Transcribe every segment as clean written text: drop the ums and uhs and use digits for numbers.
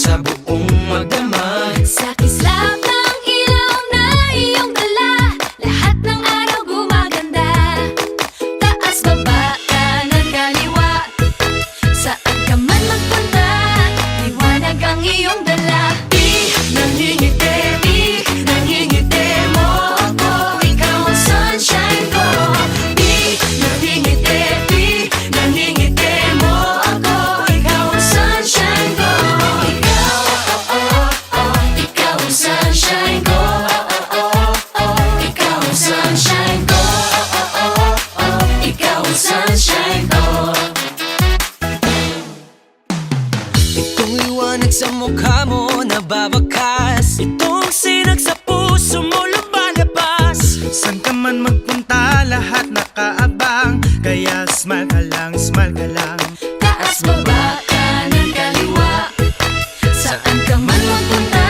sa buong magdamag. Sa kislap ng ilaw na iyong dala, lahat ng araw gumaganda. Taas, baba, kanan, kaliwa, saan ka man magpunta, liwanag ang iyong dala. Di nangingiti, nangingiti mo ako, ikaw ang sunshine ko. Di nangingiti, nangingiti mo ako, ikaw ang sunshine ko. Ikaw, ikaw ang sunshine ko. Ikaw ang sunshine ko. Ikaw ang sunshine ko. Itong liwanag sa mukha mo nababakas, itong sinag sa puso mo lumalabas. San ka man magpunta, lahat nakaabang. Kaya smile ka lang, smile ka lang. Taas, baba, kanan, kaliwa, saan ka man magpunta,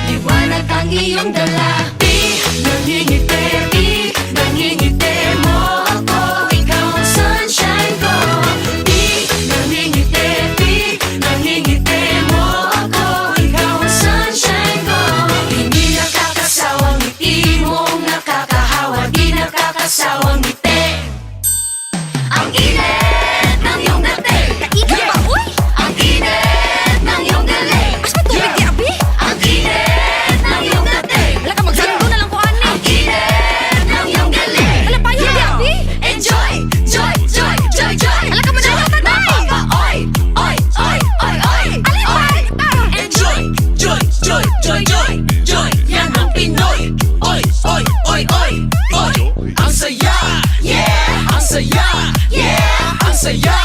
liwanag ang iyong dala. Di nangingiti, nangingiti mo ako, ikaw ang sunshine ko. Di nangingiti, nangingiti mo ako, ikaw ang sunshine ko. Hindi nakakasawang ngiti mong nakakahawa, di nakakasawang ngiti. Ang init ng iyong dating. Kaigan ba, uy? Ang init ng iyong galing. Asa ba tubig, Abi? Ang init ng iyong dating. Wala ka magsando na lang ko, ani. Ang init ng iyong galing. Wala pa yun, Abi? Enjoy, joy, joy, joy, joy. Wala ka manalo, tanay. Oy, oy, oy, oy, oy. Alipay. Enjoy, joy, joy, joy, joy, joy. Yan ang Pinoy. Oy, oy, oy, oy, oy. Ang saya, yeah. Ang saya, yeah. Ang saya,